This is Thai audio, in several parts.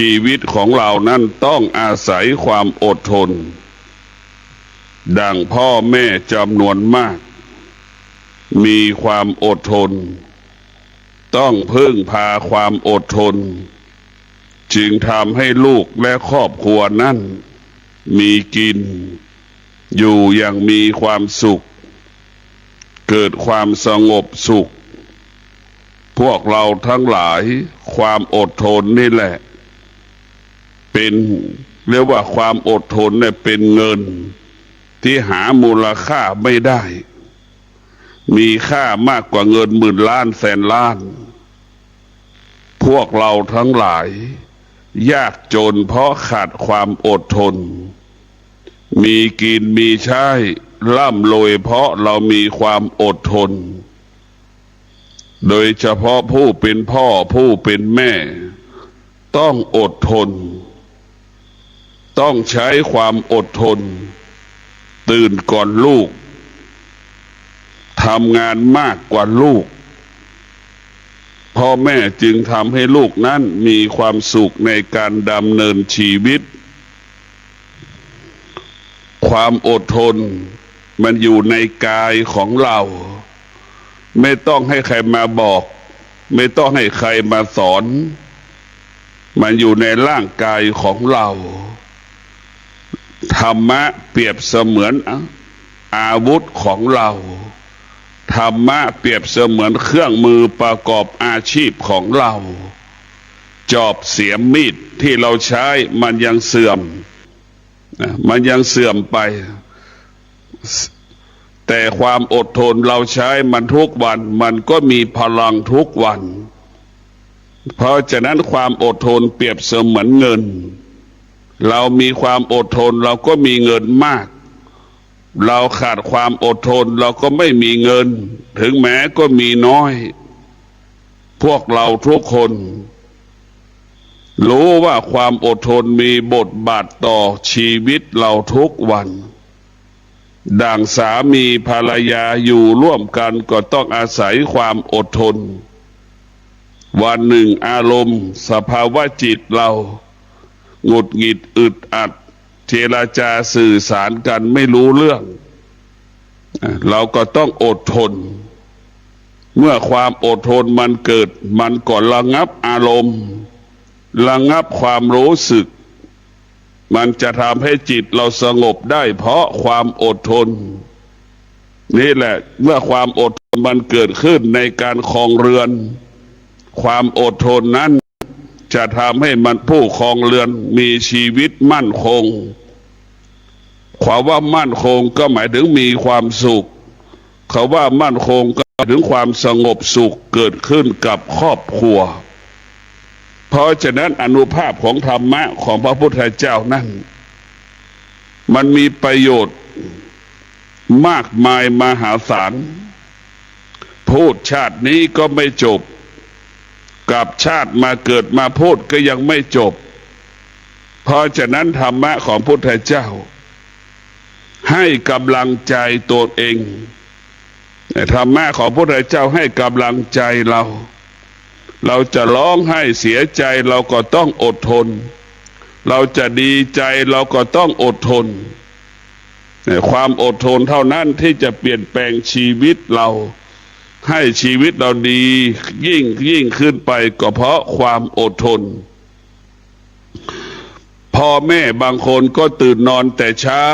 ชีวิตของเรานั้นต้องอาศัยความอดทนดังพ่อแม่จำนวนมากมีความอดทนต้องพึ่งพาความอดทนจึงทำให้ลูกและครอบครัวนั้นมีกินอยู่อย่างมีความสุขเกิดความสงบสุขพวกเราทั้งหลายความอดทนนี่แหละเป็นเรียกว่าความอดทนเนี่ยเป็นเงินที่หามูลค่าไม่ได้มีค่ามากกว่าเงินหมื่นล้านแสนล้านพวกเราทั้งหลายยากจนเพราะขาดความอดทนมีกินมีใช้ร่ำรวยเพราะเรามีความอดทนโดยเฉพาะผู้เป็นพ่อผู้เป็นแม่ต้องอดทนต้องใช้ความอดทนตื่นก่อนลูกทำงานมากกว่าลูกพ่อแม่จึงทำให้ลูกนั้นมีความสุขในการดำเนินชีวิตความอดทนมันอยู่ในกายของเราไม่ต้องให้ใครมาบอกไม่ต้องให้ใครมาสอนมันอยู่ในร่างกายของเราธรรมะเปรียบเสมือนอาวุธของเราธรรมะเปรียบเสมือนเครื่องมือประกอบอาชีพของเราจอบเสียมมีดที่เราใช้มันยังเสื่อมมันยังเสื่อมไปแต่ความอดทนเราใช้มันทุกวันมันก็มีพลังทุกวันเพราะฉะนั้นความอดทนเปรียบเสมือนเงินเรามีความอดทนเราก็มีเงินมากเราขาดความอดทนเราก็ไม่มีเงินถึงแม้ก็มีน้อยพวกเราทุกคนรู้ว่าความอดทนมีบทบาทต่อชีวิตเราทุกวันดังสามีภรรยาอยู่ร่วมกันก็ต้องอาศัยความอดทนวันหนึ่งอารมณ์สภาวะจิตเราหงุดหงิดอึดอัดเจรจาสื่อสารกันไม่รู้เรื่องเราก็ต้องอดทนเมื่อความอดทนมันเกิดมันก็ระงับอารมณ์ระงับความรู้สึกมันจะทำให้จิตเราสงบได้เพราะความอดทนนี่แหละเมื่อความอดทนมันเกิดขึ้นในการครองเรือนความอดทนนั้นจะทำให้มันผู้ครองเรือนมีชีวิตมั่นคงความว่ามั่นคงก็หมายถึงมีความสุขเขาว่ามั่นคงก็หมายถึงความสงบสุขเกิดขึ้นกับครอบครัวเพราะฉะนั้นอานุภาพของธรรมะของพระพุทธเจ้านั้นมันมีประโยชน์มากมายมหาศาลพูดชาตินี้ก็ไม่จบกับชาติมาเกิดมาพูดก็ยังไม่จบเพราะฉะนั้นธรรมะของพุทธเจ้าให้กำลังใจตัวเองธรรมะของพุทธเจ้าให้กำลังใจเราจะร้องไห้เสียใจเราก็ต้องอดทนเราจะดีใจเราก็ต้องอดทนความอดทนเท่านั้นที่จะเปลี่ยนแปลงชีวิตเราให้ชีวิตเราดียิ่งขึ้นไปก็เพราะความอดทนพ่อแม่บางคนก็ตื่นนอนแต่เช้า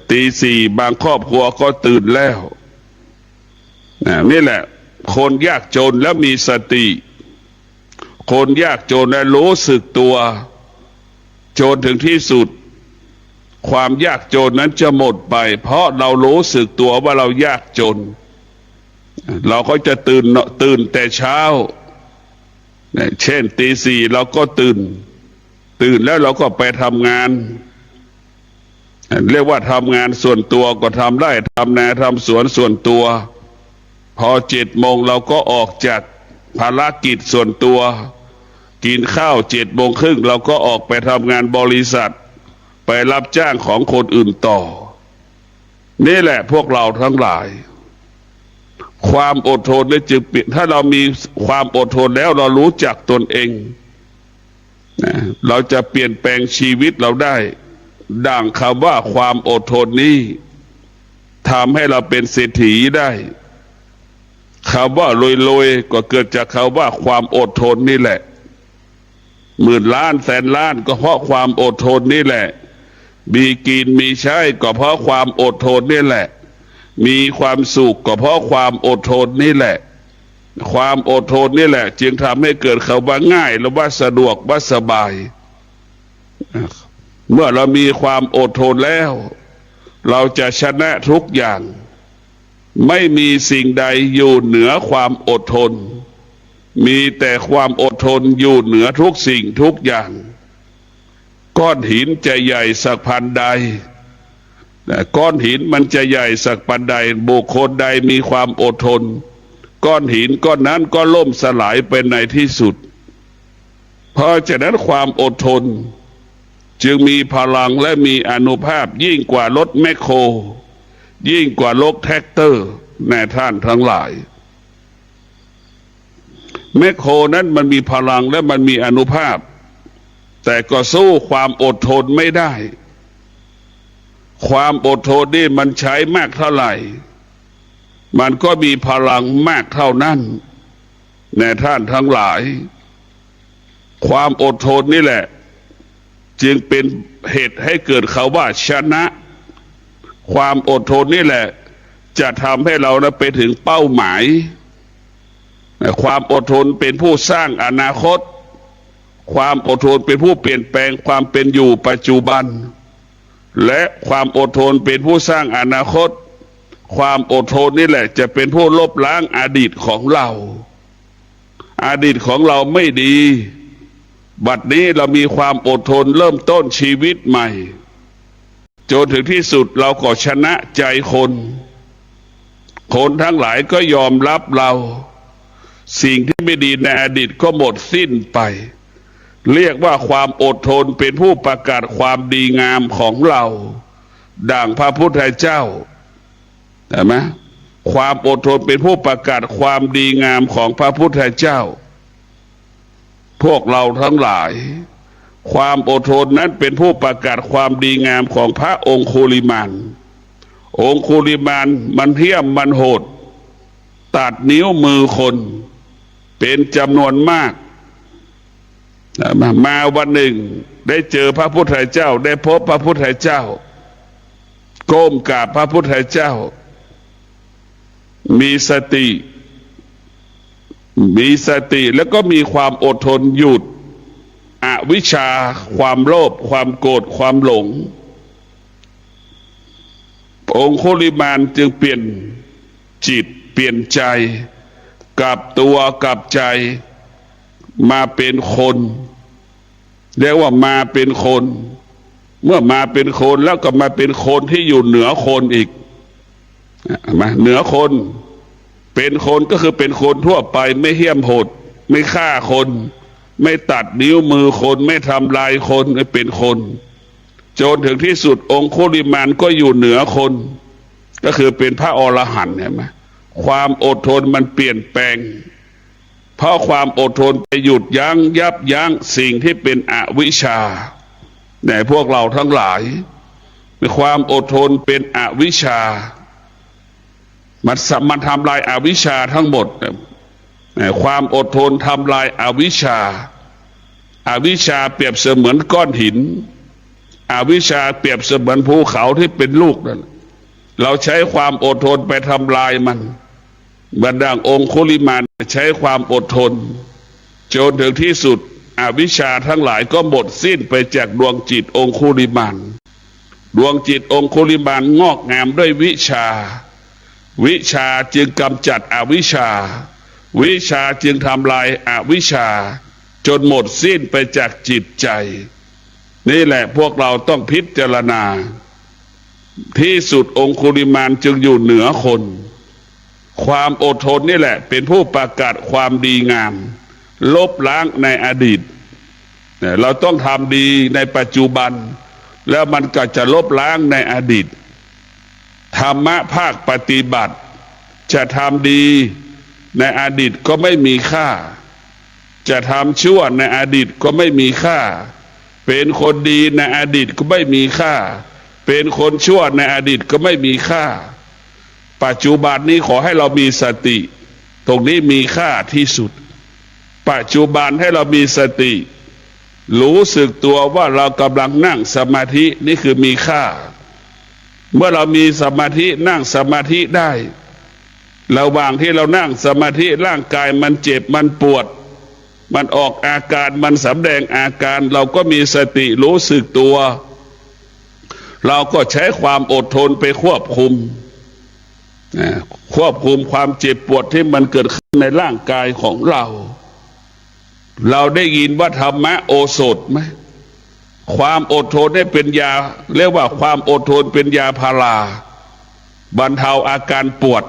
ตีสี่บางครอบครัวก็ตื่นแล้วนี่แหละคนยากจนแล้วมีสติคนยากจนและรู้สึกตัวจนถึงที่สุดความยากจนนั้นจะหมดไปเพราะเรารู้สึกตัวว่าเรายากจนเราก็จะตื่นแต่เช้าเช่นตีสี่เราก็ตื่นแล้วเราก็ไปทำงานเรียกว่าทำงานส่วนตัวก็ทำได้ทำนาทำสวนส่วนตัวพอ7 โมงเราก็ออกจากภารกิจส่วนตัวกินข้าว7 โมงครึ่งเราก็ออกไปทำงานบริษัทไปรับจ้างของคนอื่นต่อนี่แหละพวกเราทั้งหลายความอดทนได้จึงเปลี่ยนถ้าเรามีความอดทนแล้วเรารู้จักตนเอง เราจะเปลี่ยนแปลงชีวิตเราได้ดังคำว่าความอดทนนี้ทำให้เราเป็นเศรษฐีได้คำว่ารวยๆก็เกิดจากคำว่าความอดทนนี่แหละหมื่นล้านแสนล้านก็เพราะความอดทนนี่แหละมีกินมีใช้ก็เพราะความอดทนนี่แหละมีความสุขก็เพราะความอดทนนี่แหละความอดทนนี่แหละจึงทำให้เกิดคำว่าง่ายและว่าสะดวกว่าสบายเมื่อเรามีความอดทนแล้วเราจะชนะทุกอย่างไม่มีสิ่งใดอยู่เหนือความอดทนมีแต่ความอดทนอยู่เหนือทุกสิ่งทุกอย่างก้อนหินจะใหญ่สักพันใดก้อนหินมันจะใหญ่สักพันใดบุคคลใดมีความอดทนก้อนหินก้อนนั้นก็ล่มสลายไปในที่สุดเพราะฉะนั้นความอดทนจึงมีพลังและมีอานุภาพยิ่งกว่ารถแมคโครยิ่งกว่ารถแท็กเตอร์แน่ท่านทั้งหลายแมคโครนั้นมันมีพลังและมันมีอานุภาพแต่ก็สู้ความอดทนไม่ได้ความอดทนนี่มันใช้มากเท่าไหร่มันก็มีพลังมากเท่านั้นแน่ท่านทั้งหลายความอดทนนี่แหละจึงเป็นเหตุให้เกิดคำว่าชนะความอดทนนี่แหละจะทำให้เราไปถึงเป้าหมายความอดทนเป็นผู้สร้างอนาคตความอดทนเป็นผู้เปลี่ยนแปลงความเป็นอยู่ปัจจุบันและความอดทนเป็นผู้สร้างอนาคตความอดทนนี่แหละจะเป็นผู้ลบล้างอดีตของเราอดีตของเราไม่ดีบัดนี้เรามีความอดทนเริ่มต้นชีวิตใหม่จนถึงที่สุดเราก็ชนะใจคนทั้งหลายก็ยอมรับเราสิ่งที่ไม่ดีในอดีตก็หมดสิ้นไปเรียกว่าความอดทนเป็นผู้ประกาศความดีงามของเราดังพระพุทธเจ้าเห็นไหมความอดทนเป็นผู้ประกาศความดีงามของพระพุทธเจ้าพวกเราทั้งหลายความอดทนนั้นเป็นผู้ประกาศความดีงามของพระองคุลิมานมันเหี้ยมมันโหดตัดนิ้วมือคนเป็นจำนวนมากมาวันหนึ่งได้เจอพระพุทธเจ้าได้พบพระพุทธเจ้าก้มกราบพระพุทธเจ้ามีสติแล้วก็มีความอดทนหยุดอวิชชาความโลภความโกรธความหลงองคุลิมานจึงเปลี่ยนจิตเปลี่ยนใจกลับตัวกลับใจมาเป็นคนเรียกว่ามาเป็นคนเมื่อมาเป็นคนแล้วก็มาเป็นคนที่อยู่เหนือคนอีกมาเหนือคนเป็นคนก็คือเป็นคนทั่วไปไม่เหี้ยมโหดไม่ฆ่าคนไม่ตัดนิ้วมือคนไม่ทำลายคนไม่เป็นคนจนถึงที่สุดองคุลิมานก็อยู่เหนือคนก็คือเป็นพระอรหันต์เห็นไหมความอดทนมันเปลี่ยนแปลงเพราะความอดทนไปหยุดยั้งยับยั้งสิ่งที่เป็นอวิชชาในพวกเราทั้งหลายมีความอดทนเป็นอวิชชามันทำลายอวิชชาทั้งหมดความอดทนทำลายอวิชชาเปรียบเสมือนก้อนหินอวิชชาเปรียบเสมือนภูเขาที่เป็นลูกนั่นเราใช้ความอดทนไปทำลายมันบัดดังองคุลิมานใช้ความอดทนจนถึงที่สุดอวิชชาทั้งหลายก็หมดสิ้นไปจากดวงจิตองคุลิมานดวงจิตองคุลิมานงอกงามด้วยวิชาจึงกำจัดอวิชชาจึงทำลายอวิชชาจนหมดสิ้นไปจากจิตใจนี่แหละพวกเราต้องพิจารณาที่สุดองคุลิมานจึงอยู่เหนือคนความอดทนนี่แหละเป็นผู้ประกาศความดีงามลบล้างในอดีตเราต้องทำดีในปัจจุบันแล้วมันก็จะลบล้างในอดีตธรรมะภาคปฏิบัติจะทำดีในอดีตก็ไม่มีค่า จะทำชั่วในอดีตก็ไม่มีค่าเป็นคนดีในอดีตก็ไม่มีค่าเป็นคนชั่วในอดีตก็ไม่มีค่าปัจจุบันนี้ขอให้เรามีสติตรงนี้มีค่าที่สุดปัจจุบันให้เรามีสติรู้สึกตัวว่าเรากำลังนั่งสมาธินี่คือมีค่าเมื่อเรามีสมาธินั่งสมาธิได้ระหว่างที่เรานั่งสมาธิร่างกายมันเจ็บมันปวดมันออกอาการมันสำแดงอาการเราก็มีสติรู้สึกตัวเราก็ใช้ความอดทนไปควบคุมความเจ็บปวดที่มันเกิดขึ้นในร่างกายของเราได้ยินว่าธรรมะโอสถไหมความอดทนได้เป็นยาเรียกว่าความอดทนเป็นยาพาราบรรเทาอาการปวด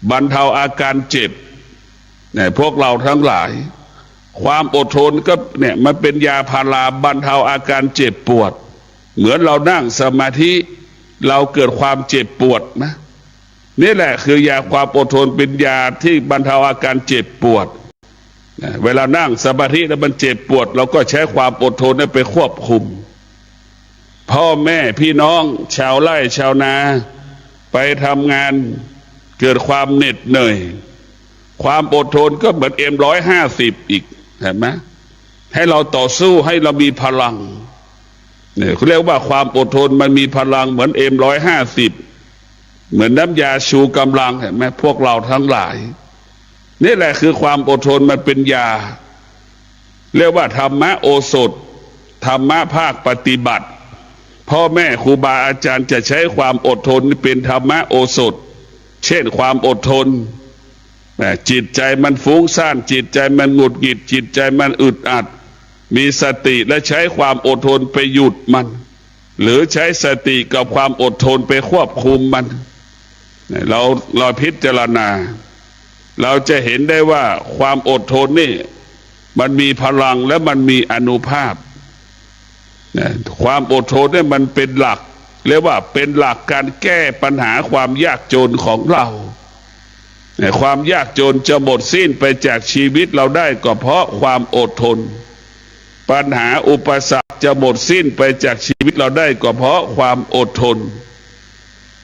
บรรเทาอาการเจ็บเนี่ยพวกเราทั้งหลายความอดทนก็เนี่ยมันเป็นยาพาราบรรเทาอาการเจ็บปวดเหมือนเรานั่งสมาธิเราเกิดความเจ็บปวดนะนี่แหละคือยาความอดทนเป็นยาที่บรรเทาอาการเจ็บปวดเวลานั่งสมาธิแล้วมันเจ็บปวดเราก็ใช้ความอดทนไปควบคุมพ่อแม่พี่น้องชาวไร่ชาวนาไปทำงานเกิดความเหน็ดเหนื่อยความอดทนก็เหมือนM150อีกเห็นไหมให้เราต่อสู้ให้เรามีพลังเนี่ยเขาเรียกว่าความอดทนมันมีพลังเหมือนM150เหมือนน้ำยาชูกำลังเห็นไหมพวกเราทั้งหลายนี่แหละคือความอดทนมันเป็นยาเรียกว่าธรรมะโอสถธรรมะภาคปฏิบัติพ่อแม่ครูบาอาจารย์จะใช้ความอดทนเป็นธรรมะโอสถเช่นความอดทนจิตใจมันฟุ้งซ่านจิตใจมันหงุดหงิดจิตใจมันอึดอัดมีสติและใช้ความอดทนไปหยุดมันหรือใช้สติกับความอดทนไปควบคุมมันเราพิจารณาเราจะเห็นได้ว่าความอดทนนี่มันมีพลังและมันมีอานุภาพความอดทนนี่มันเป็นหลักเรียกว่าเป็นหลักการแก้ปัญหาความยากจนของเราความยากจนจะหมดสิ้นไปจากชีวิตเราได้ก็เพราะความอดทนปัญหาอุปสรรคจะหมดสิ้นไปจากชีวิตเราได้ก็เพราะความอดทน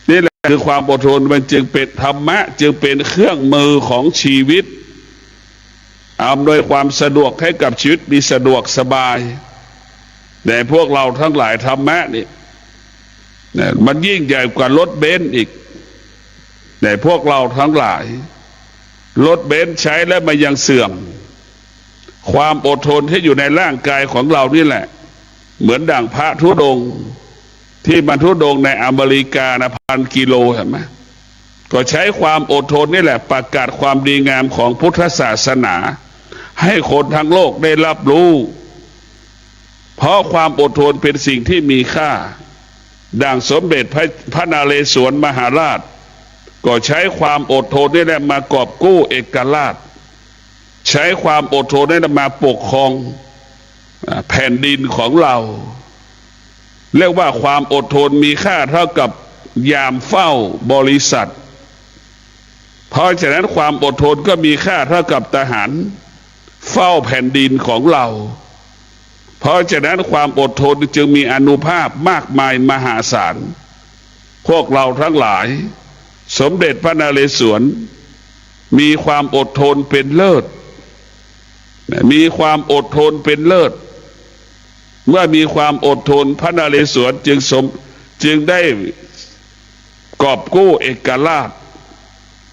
นี่แหละคือความอดทนมันจึงเป็นธรรมะจึงเป็นเครื่องมือของชีวิตอำนวยความสะดวกให้กับชีวิตมีสะดวกสบายแต่พวกเราทั้งหลายธรรมะนี่มันยิ่งใหญ่กว่ารถเบนซ์อีกแต่พวกเราทั้งหลายรถเบนซ์ใช้แล้วมันยังเสื่อมความอดทนที่อยู่ในร่างกายของเรานี่แหละเหมือนดั่งพระธุดงค์ที่บรรทุดงในอเมริกานะ1,000 กิโลเห็นไหมก็ใช้ความอดทนนี่แหละประกาศความดีงามของพุทธศาสนาให้คนทั้งโลกได้รับรู้เพราะความอดทนเป็นสิ่งที่มีค่าดังสมเด็จพระนเรศวรมหาราชก็ใช้ความอดทนนี่แหละมากอบกู้เอกราชใช้ความอดทนนี่แหละมาปกครองแผ่นดินของเราเรียกว่าความอดทนมีค่าเท่ากับยามเฝ้าบริษัทเพราะฉะนั้นความอดทนก็มีค่าเท่ากับทหารเฝ้าแผ่นดินของเราเพราะฉะนั้นความอดทนจึงมีอานุภาพมากมายมหาศาลพวกเราทั้งหลายสมเด็จพระนเรศวรมีความอดทนเป็นเลิศมีความอดทนเป็นเลิศเมื่อมีความอดทนพระนเรศวรจึงได้กอบกู้เอกราช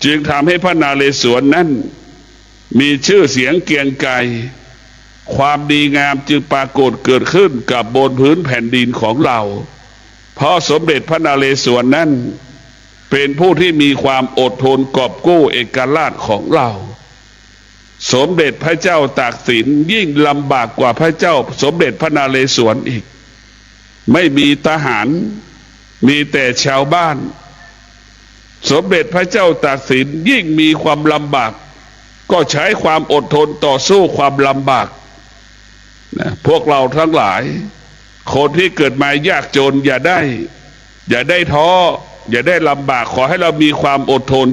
จึงทำให้พระนเรศวรนั้นมีชื่อเสียงเกรียงไกรความดีงามจึงปรากฏเกิดขึ้นกับบนพื้นแผ่นดินของเราเพราะสมเด็จพระนเรศวรนั้นเป็นผู้ที่มีความอดทนกอบกู้เอกราชของเราสมเด็จพระเจ้าตากสินยิ่งลำบากกว่าพระเจ้าสมเด็จพระนเรศวรอีกไม่มีทหารมีแต่ชาวบ้านสมเด็จพระเจ้าตากสินยิ่งมีความลำบากก็ใช้ความอดทนต่อสู้ความลำบากพวกเราทั้งหลายคนที่เกิดมายากจนอย่าได้ท้ออย่าได้ลำบากขอให้เรามีความอดทน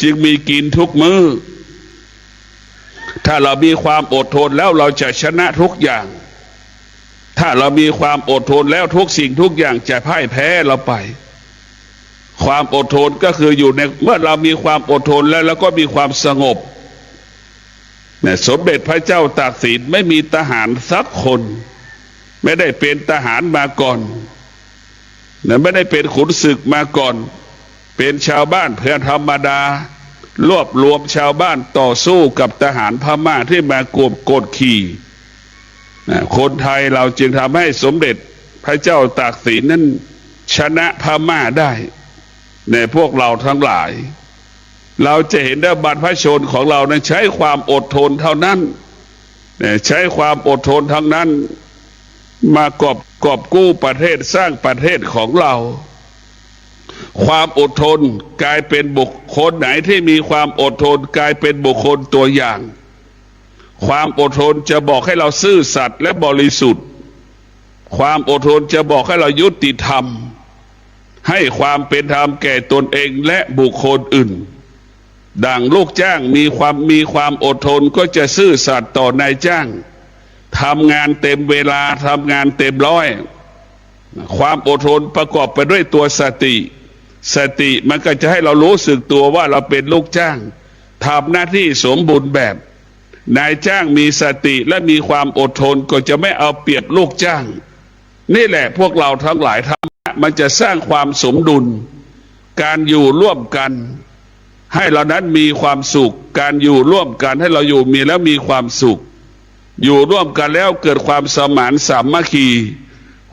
จึงมีกินทุกมื้อ ถ้าเรามีความอดทนแล้วเราจะชนะทุกอย่างถ้าเรามีความอดทนแล้วทุกสิ่งทุกอย่างจะพ่ายแพ้เราไปความอดทนก็คืออยู่ในเมื่อเรามีความอดทนแล้วก็มีความสงบเนี่ยสมเด็จพระเจ้าตากสินไม่มีทหารสักคนไม่ได้เป็นทหารมาก่อนเนี่ยไม่ได้เป็นขุนศึกมาก่อนเป็นชาวบ้านเพื่อนธรรมดารวบรวมชาวบ้านต่อสู้กับทหารพม่าที่มากดขี่คนไทยเราจึงทำให้สมเด็จพระเจ้าตากสินนั้นชนะพม่าได้ในพวกเราทั้งหลายเราจะเห็นได้บรรพชนของเรานั้นใช้ความอดทนเท่านั้นใช้ความอดทนทั้งนั้นมากอบกู้ประเทศสร้างประเทศของเราความอดทนกลายเป็นบุคคลไหนที่มีความอดทนกลายเป็นบุคคลตัวอย่างความอดทนจะบอกให้เราซื่อสัตย์และบริสุทธิ์ความอดทนจะบอกให้เรายุติธรรมให้ความเป็นธรรมแก่ตนเองและบุคคลอื่นดังลูกจ้างมีความอดทนก็จะซื่อสัตย์ต่อนายจ้างทำงานเต็มเวลาทำงานเต็มร้อยความอดทนประกอบไปด้วยตัวสติมันก็จะให้เรารู้สึกตัวว่าเราเป็นลูกจ้างทำหน้าที่สมบูรณ์แบบนายจ้างมีสติและมีความอดทนก็จะไม่เอาเปรียบลูกจ้างนี่แหละพวกเราทั้งหลายทำมันจะสร้างความสมดุลการอยู่ร่วมกันให้เรานั้นมีความสุขการอยู่ร่วมกันให้เราอยู่มีแล้วมีความสุขอยู่ร่วมกันแล้วเกิดความสมานสามัคคี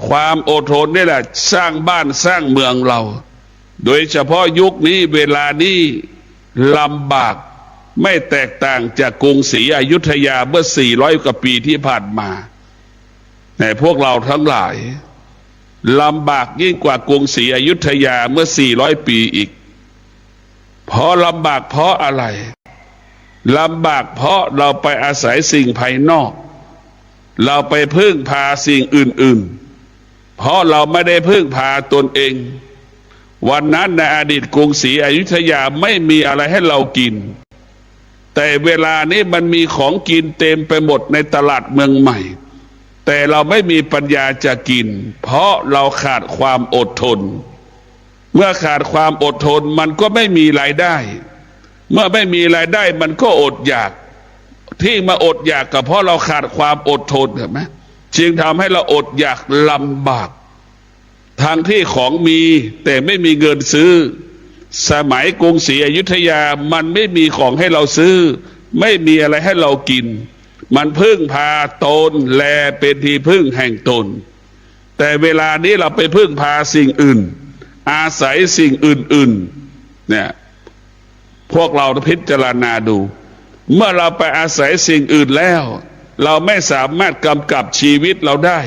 ความอดทนนี่แหละสร้างบ้านสร้างเมืองเราโดยเฉพาะยุคนี้เวลานี้ลำบากไม่แตกต่างจากกรุงศรีอยุธยาเมื่อ400 กว่าปีที่ผ่านมาแต่พวกเราทั้งหลายลำบากยิ่งกว่ากรุงศรีอยุธยาเมื่อ400 ปีอีกเพราะลำบากเพราะอะไรลำบากเพราะเราไปอาศัยสิ่งภายนอกเราไปพึ่งพาสิ่งอื่นๆเพราะเราไม่ได้พึ่งพาตนเองวันนั้นในอดีตกรุงศรีอยุธยาไม่มีอะไรให้เรากินแต่เวลานี้มันมีของกินเต็มไปหมดในตลาดเมืองใหม่แต่เราไม่มีปัญญาจะกินเพราะเราขาดความอดทนเมื่อขาดความอดทนมันก็ไม่มีรายได้เมื่อไม่มีรายได้มันก็อดอยากที่มาอดอยากก็เพราะเราขาดความอดทนเห็นไหมจึงทำให้เราอดอยากลำบากทางที่ของมีแต่ไม่มีเงินซื้อสมัยกรุงศรีอยุธยามันไม่มีของให้เราซื้อไม่มีอะไรให้เรากินมันพึ่งพาตนแลเป็นที่พึ่งแห่งตนแต่เวลานี้เราไปพึ่งพาสิ่งอื่นอาศัยสิ่งอื่นๆเนี่ยพวกเราพิจารณาดูเมื่อเราไปอาศัยสิ่งอื่นแล้วเราไม่สามารถกำกับชีวิตเราได้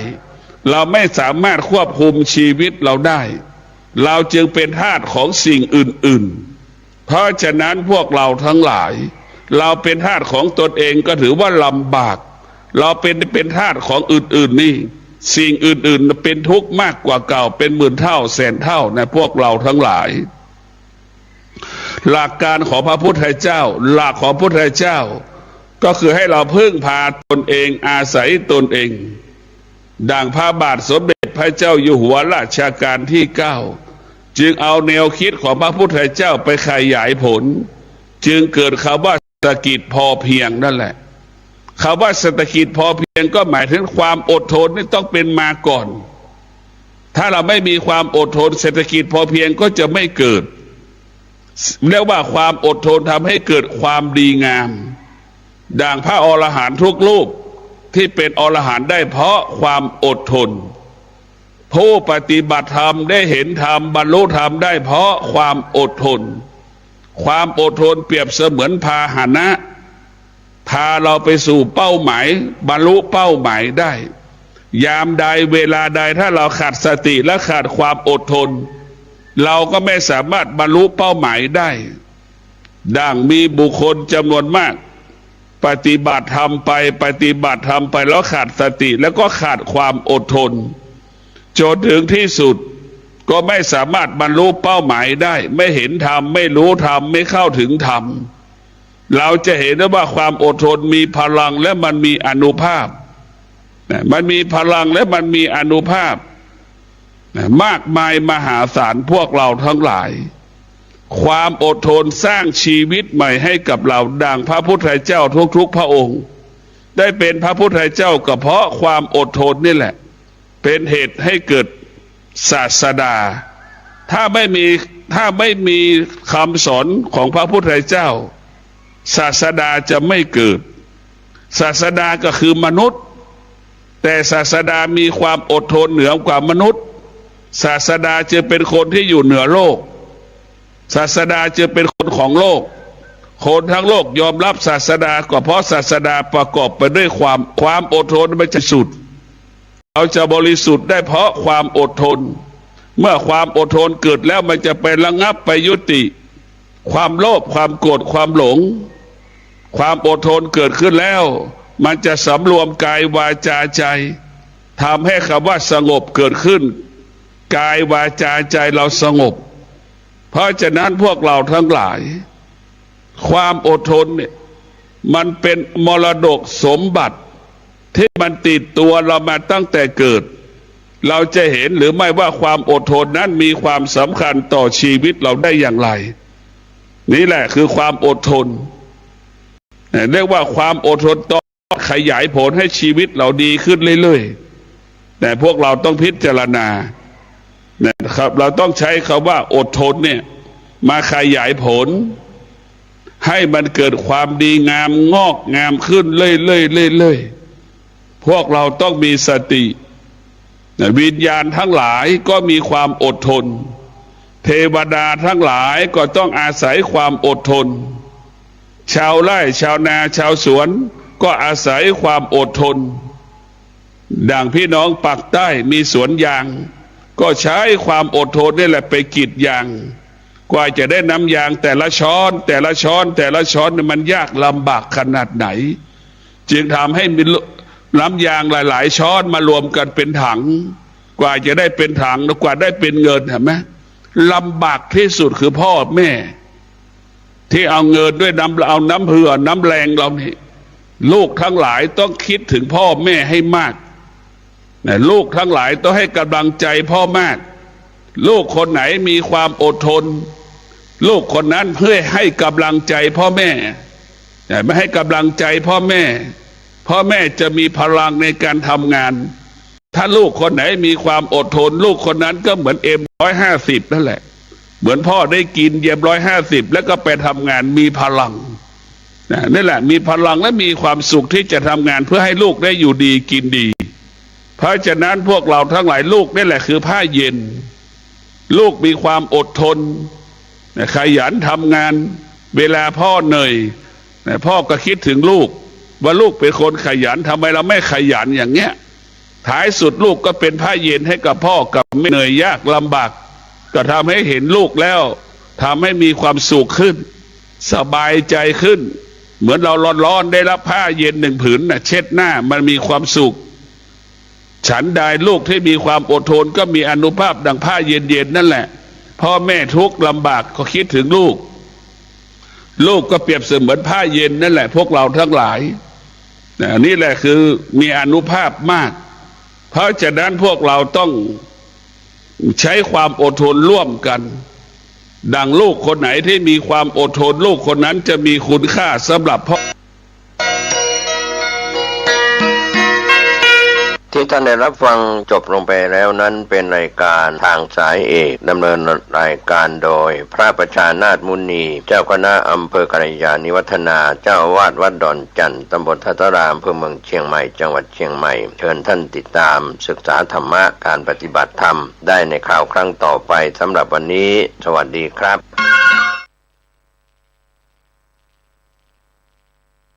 เราไม่สามารถควบคุมชีวิตเราได้เราจึงเป็นทาสของสิ่งอื่นๆเพราะฉะนั้นพวกเราทั้งหลายเราเป็นทาสของตนเองก็ถือว่าลำบากเราเป็นทาสของอื่นๆนี่สิ่งอื่นๆเป็นทุกข์มากกว่าเก่าเป็นหมื่นเท่าแสนเท่าในพวกเราทั้งหลายหลักการของพระพุทธเจ้าหลักของพระพุทธเจ้าก็คือให้เราพึ่งพาตนเองอาศัยตนเองดังพระบาทสมเด็จพระเจ้าอยู่หัวรัชกาลที่9จึงเอาแนวคิดของพระพุทธเจ้าไปขยายผลจึงเกิดคำว่าเศรษฐกิจพอเพียงนั่นแหละคำว่าเศรษฐกิจพอเพียงก็หมายถึงความอดทนนี่ต้องเป็นมาก่อนถ้าเราไม่มีความอดทนเศรษฐกิจพอเพียงก็จะไม่เกิดเรียกว่าความอดทนทำให้เกิดความดีงามดังพระอรหันต์ทุกรูปที่เป็นอรหันต์ได้เพราะความอดทนผู้ปฏิบัติธรรมได้เห็นธรรมบรรลุธรรมได้เพราะความอดทนความอดทนเปรียบเสมือนพาหนะพาเราไปสู่เป้าหมายบรรลุเป้าหมายได้ยามใดเวลาใดถ้าเราขาดสติและขาดความอดทนเราก็ไม่สามารถบรรลุเป้าหมายได้ดังมีบุคคลจำนวนมากปฏิบัติธรรมไปแล้วขาดสติแล้วก็ขาดความอดทนจนถึงที่สุดก็ไม่สามารถบรรลุเป้าหมายได้ไม่เห็นธรรมไม่รู้ธรรมไม่เข้าถึงธรรม เราจะเห็นได้ว่าความอดทนมีพลังและมันมีอานุภาพมันมีพลังและมันมีอานุภาพมากมายมหาศาลพวกเราทั้งหลายความอดทนสร้างชีวิตใหม่ให้กับเราดังพระพุทธเจ้าทุกๆพระองค์ได้เป็นพระพุทธเจ้าก็เพราะความอดทนนี่แหละเป็นเหตุให้เกิดศาสดาถ้าไม่มีคำสอนของพระพุทธเจ้าศาสดาจะไม่เกิดศาสดาก็คือมนุษย์แต่ศาสดามีความอดทนเหนือกว่ามนุษย์ศาสดาจะเป็นคนที่อยู่เหนือโลกศาสดาจะเป็นคนของโลกคนทั้งโลกยอมรับศาสดาก็เพราะศาสดาประกอบไปด้วยความอดทนไม่จะสุดเราจะบริสุทธิ์ได้เพราะความอดทนเมื่อความอดทนเกิดแล้วมันจะไประงับไปยุติความโลภความโกรธความหลงความอดทนเกิดขึ้นแล้วมันจะสำรวมกายวาจาใจทำให้คำว่าสงบเกิดขึ้นกายวาจาใจเราสงบเพราะฉะนั้นพวกเราทั้งหลายความอดทนเนี่ยมันเป็นมรดกสมบัติที่มันติดตัวเรามาตั้งแต่เกิดเราจะเห็นหรือไม่ว่าความอดทนนั้นมีความสำคัญต่อชีวิตเราได้อย่างไรนี่แหละคือความอดทนเรียกว่าความอดทนต้องขยายผลให้ชีวิตเราดีขึ้นเรื่อยๆแต่พวกเราต้องพิจารณานะครับเราต้องใช้คำว่าอดทนเนี่ยมาขยายผลให้มันเกิดความดีงามงอกงามขึ้นเรื่อยๆพวกเราต้องมีสติวิญญาณทั้งหลายก็มีความอดทนเทวดาทั้งหลายก็ต้องอาศัยความอดทนชาวไร่ชาวนาชาวสวนก็อาศัยความอดทนดังพี่น้องปากใต้มีสวนยางก็ใช้ความอดทนนี่แหละไปกรีดยางกว่าจะได้น้ำยางแต่ละช้อนมันยากลำบากขนาดไหนจึงทำให้มีน้ำยางหลายๆช้อนมารวมกันเป็นถังกว่าจะได้เป็นถังกว่าได้เป็นเงินเห็นไหมลำบากที่สุดคือพ่อแม่ที่เอาเงินด้วยเอาน้ำเหือน้ำแรงเรานี่ลูกทั้งหลายต้องคิดถึงพ่อแม่ให้มากลูกทั้งหลายต้องให้กำลังใจพ่อมากลูกคนไหนมีความอดทนลูกคนนั้นเพื่อให้กำลังใจพ่อแม่ไม่ให้กำลังใจพ่อแม่จะมีพลังในการทำงานถ้าลูกคนไหนมีความอดทนลูกคนนั้นก็เหมือนM150นั่นแหละเหมือนพ่อได้กินM150แล้วก็ไปทำงานมีพลังนี่แหละมีพลังและมีความสุขที่จะทำงานเพื่อให้ลูกได้อยู่ดีกินดีเพราะฉะนั้นพวกเราทั้งหลายลูกนี่แหละคือผ้าเย็นลูกมีความอดทนขยันทำงานเวลาพ่อเหนื่อยพ่อก็คิดถึงลูกว่าลูกเป็นคนขยันทำไมเราไม่ขยันอย่างเงี้ยท้ายสุดลูกก็เป็นผ้าเย็นให้กับพ่อกับไม่เหนื่อยยากลำบากก็ทำให้เห็นลูกแล้วทำให้มีความสุขขึ้นสบายใจขึ้นเหมือนเราร้อนๆได้รับผ้าเย็นหนึ่งผืนเช็ดหน้ามันมีความสุขฉันใดลูกที่มีความอดทนก็มีอานุภาพดังผ้าเย็นๆนั่นแหละพ่อแม่ทุกข์ลำบากก็คิดถึงลูกก็เปรียบเสมือนผ้าเย็นนั่นแหละพวกเราทั้งหลายนี่แหละคือมีอานุภาพมากเพราะฉะนั้นพวกเราต้องใช้ความอดทนร่วมกันดังลูกคนไหนที่มีความอดทนลูกคนนั้นจะมีคุณค่าสำหรับพ่อที่ท่านได้รับฟังจบลงไปแล้วนั้นเป็นรายการทางสายเอกดำเนินรายการโดยพระประชานาถมุนีเจ้าคณะอำเภอกัลยาณิวัฒนาเจ้าอาวาสวัดดอนจันทร์ตำบลทัตตารามอำเภอเมืองเชียงใหม่จังหวัดเชียงใหม่เชิญท่านติดตามศึกษาธรรมะการปฏิบัติธรรมได้ในคราวครั้งต่อไปสำหรับวันนี้สวัสดีครับ